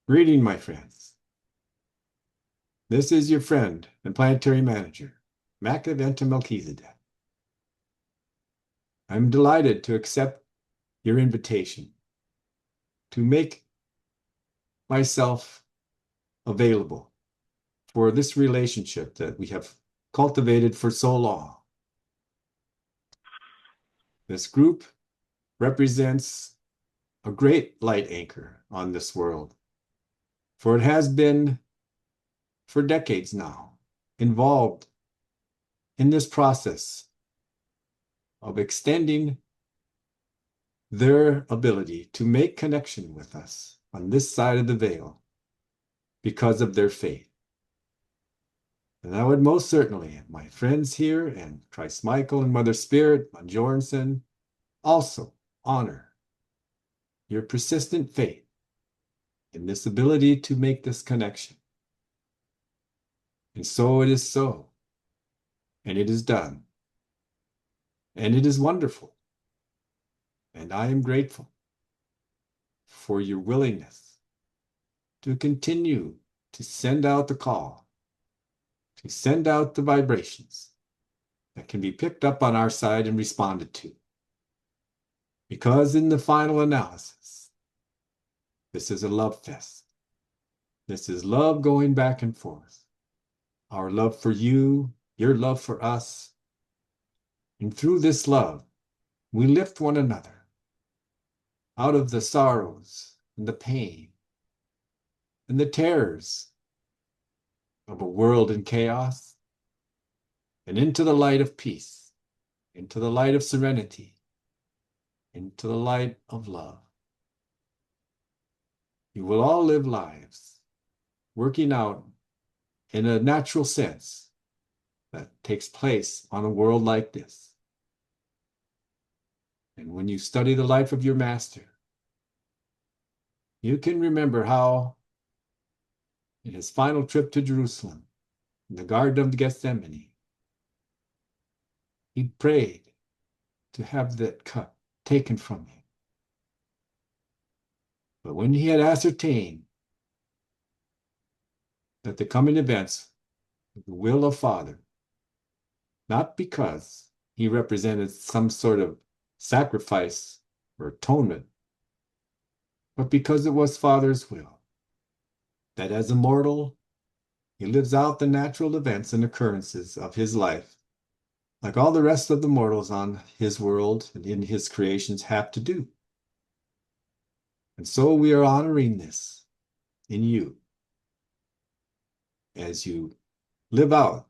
Greeting, my friends. This is your friend and Planetary Manager, Machiventa Melchizedek. I'm delighted to accept your invitation to make myself available for this relationship that we have cultivated for so long. This group represents a great light anchor on this world, for it has been for decades now involved in this process of extending their ability to make connection with us on this side of the veil because of their faith. And I would most certainly, my friends here and Christ Michael and Mother Spirit, Jornsen, also honor your persistent faith in this ability to make this connection. And so it is so, and it is done, and it is wonderful. And I am grateful for your willingness to continue to send out the call, to send out the vibrations that can be picked up on our side and responded to. Because in the final analysis, this is a love fest. This is love going back and forth. Our love for you, your love for us. And through this love, we lift one another out of the sorrows and the pain and the terrors of a world in chaos and into the light of peace, into the light of serenity, into the light of love. You will all live lives working out in a natural sense that takes place on a world like this. And when you study the life of your master, you can remember how in his final trip to Jerusalem, in the Garden of Gethsemane, he prayed to have that cup taken from him. But when he had ascertained that the coming events were the will of Father, not because he represented some sort of sacrifice or atonement, but because it was Father's will, that as a mortal, he lives out the natural events and occurrences of his life, like all the rest of the mortals on his world and in his creations have to do. And so we are honoring this in you as you live out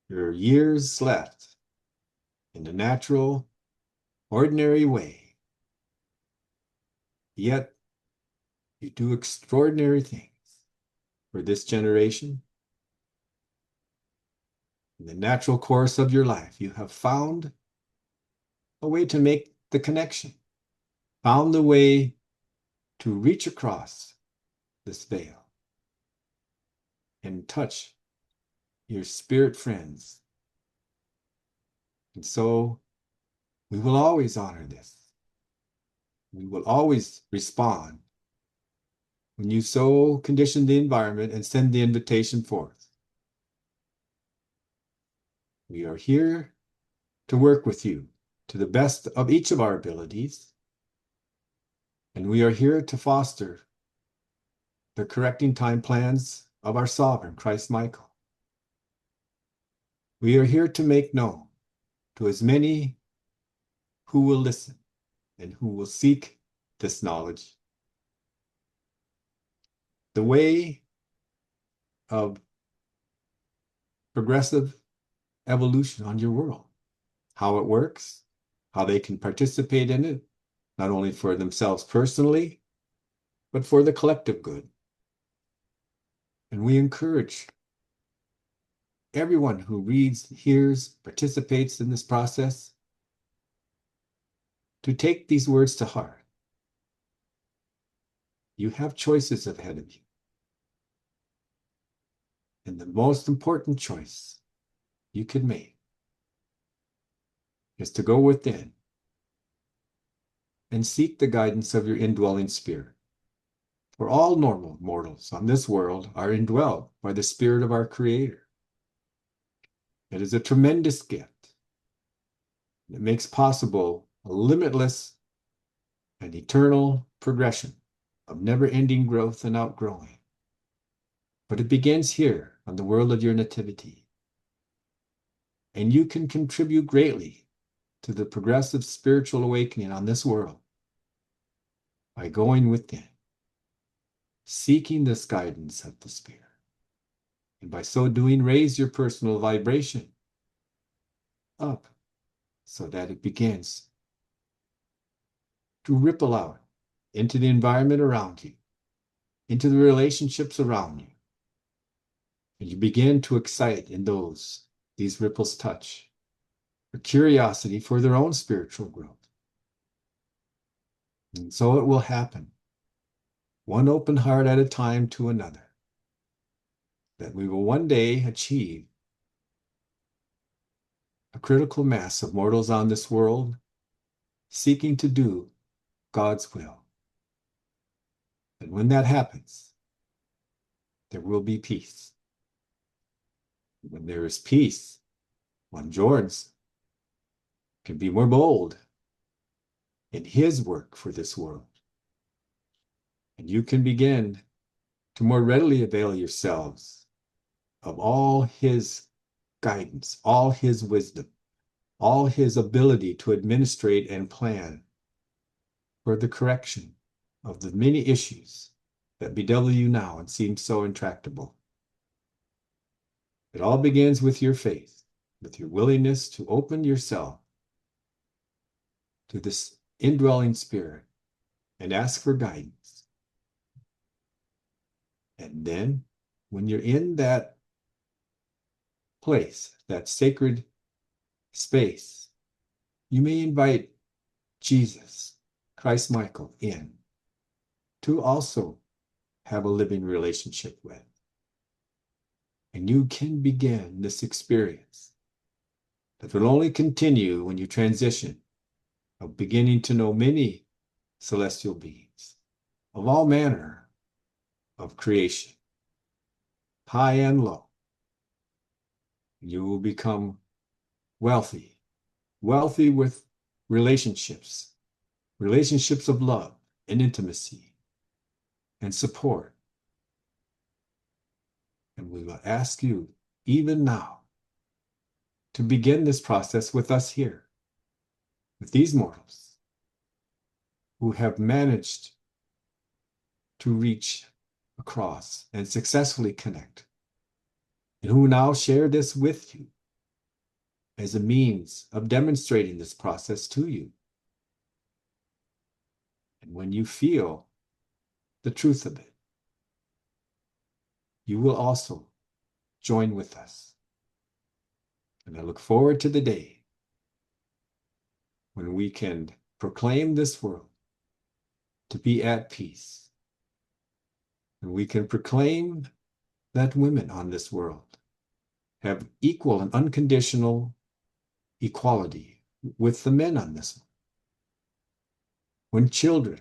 your years left in the natural, ordinary way. Yet you do extraordinary things for this generation. In the natural course of your life, you have found a way to make the connection, found the way to reach across this veil and touch your spirit friends. And so we will always honor this. We will always respond when you so condition the environment and send the invitation forth. We are here to work with you to the best of each of our abilities, and we are here to foster the correcting time plans of our Sovereign, Christ Michael. We are here to make known to as many who will listen and who will seek this knowledge the way of progressive evolution on your world, how it works, how they can participate in it, not only for themselves personally, but for the collective good. And we encourage everyone who reads, hears, participates in this process to take these words to heart. You have choices ahead of you. And the most important choice you can make is to go within and seek the guidance of your indwelling spirit. For all normal mortals on this world are indwelled by the Spirit of our Creator. It is a tremendous gift. It makes possible a limitless and eternal progression of never-ending growth and outgrowing. But it begins here on the world of your nativity. And you can contribute greatly to the progressive spiritual awakening on this world by going within, seeking this guidance of the Spirit. And by so doing, raise your personal vibration up so that it begins to ripple out into the environment around you, into the relationships around you. And you begin to excite in those these ripples touch a curiosity for their own spiritual growth. And so it will happen, one open heart at a time to another, that we will one day achieve a critical mass of mortals on this world seeking to do God's will. And when that happens, there will be peace. When there is peace, one George can be more bold in his work for this world. And you can begin to more readily avail yourselves of all his guidance, all his wisdom, all his ability to administrate and plan for the correction of the many issues that bedevil you now and seem so intractable. It all begins with your faith, with your willingness to open yourself to this indwelling Spirit and ask for guidance. And then, when you're in that place, that sacred space, you may invite Jesus, Christ Michael, in to also have a living relationship with. And you can begin this experience that will only continue when you transition of beginning to know many celestial beings of all manner of creation, high and low. You will become wealthy with relationships of love and intimacy and support. And we will ask you, even now, to begin this process with us here, with these mortals who have managed to reach across and successfully connect, and who now share this with you as a means of demonstrating this process to you. And when you feel the truth of it, you will also join with us. And I look forward to the day when we can proclaim this world to be at peace. And we can proclaim that women on this world have equal and unconditional equality with the men on this world. When children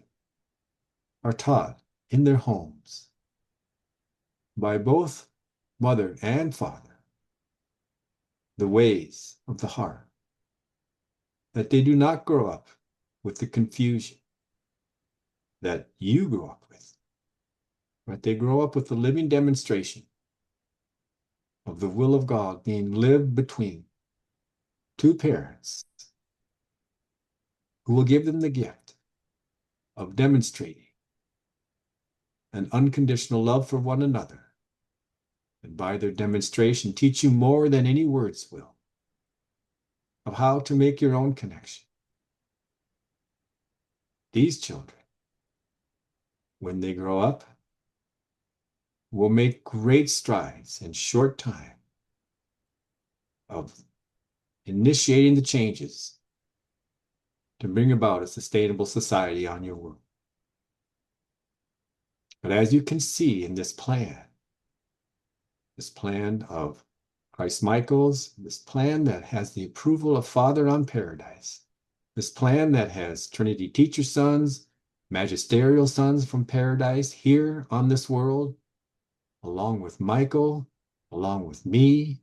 are taught in their homes by both mother and father the ways of the heart, that they do not grow up with the confusion that you grew up with, but they grow up with the living demonstration of the will of God being lived between two parents who will give them the gift of demonstrating an unconditional love for one another, and by their demonstration teach you more than any words will of how to make your own connection. These children, when they grow up, will make great strides in short time of initiating the changes to bring about a sustainable society on your world. But as you can see in this plan of Christ Michael's, this plan that has the approval of Father on Paradise, this plan that has Trinity Teacher Sons magisterial sons from paradise here on this world, along with Michael, along with me,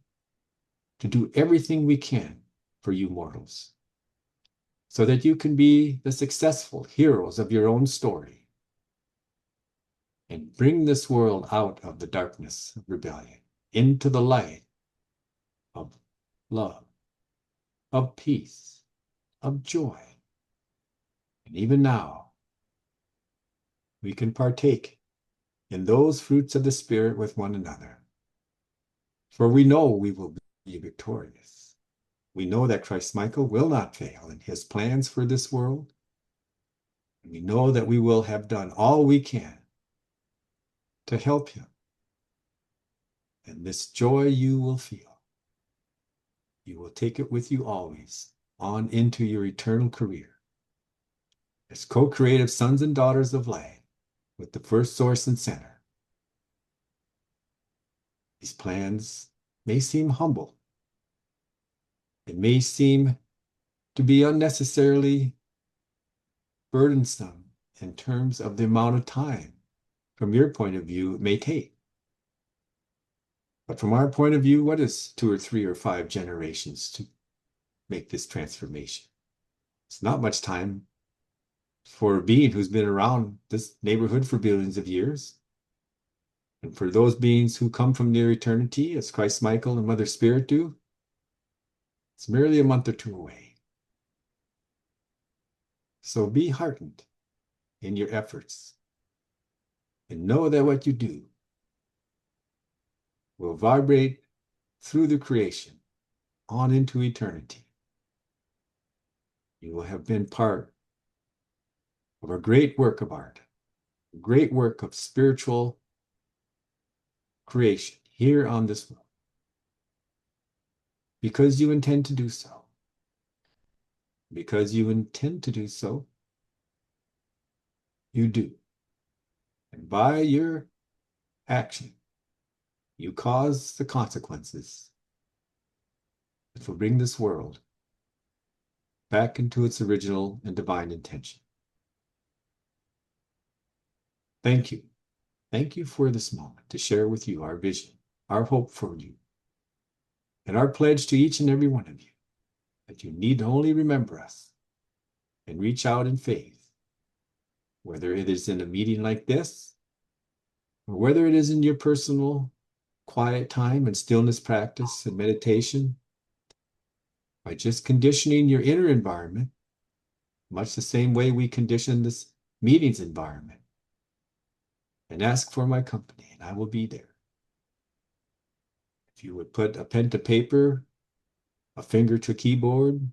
to do everything we can for you mortals, so that you can be the successful heroes of your own story and bring this world out of the darkness of rebellion into the light of love, of peace, of joy. And even now, we can partake in those fruits of the Spirit with one another. For we know we will be victorious. We know that Christ Michael will not fail in his plans for this world. And we know that we will have done all we can to help him. And this joy you will feel, you will take it with you always on into your eternal career as co-creative sons and daughters of light with the first source and center. These plans may seem humble. It may seem to be unnecessarily burdensome in terms of the amount of time, from your point of view, it may take. But from our point of view, what is 2 or 3 or 5 generations to make this transformation? It's not much time for a being who's been around this neighborhood for billions of years. And for those beings who come from near eternity, as Christ Michael and Mother Spirit do, it's merely a month or 2 away. So be heartened in your efforts and know that what you do will vibrate through the creation on into eternity. You will have been part of a great work of art, a great work of spiritual creation here on this world, because you intend to do so. Because you intend to do so, you do. And by your action, you cause the consequences that will bring this world back into its original and divine intention. Thank you. Thank you for this moment to share with you our vision, our hope for you, and our pledge to each and every one of you that you need only remember us and reach out in faith, whether it is in a meeting like this, or whether it is in your personal quiet time and stillness practice and meditation, by just conditioning your inner environment, much the same way we condition this meeting's environment, and ask for my company, and I will be there. If you would put a pen to paper, a finger to keyboard,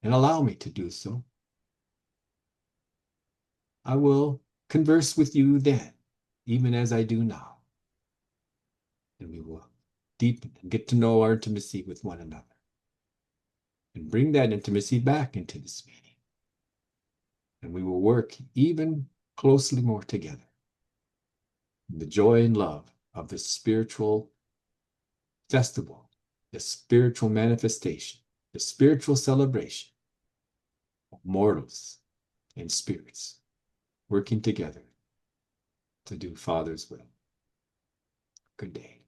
and allow me to do so, I will converse with you then, even as I do now. And we will deepen and get to know our intimacy with one another and bring that intimacy back into this meeting. And we will work even closely more together in the joy and love of this spiritual festival, this spiritual manifestation, the spiritual celebration of mortals and spirits working together to do Father's will. Good day.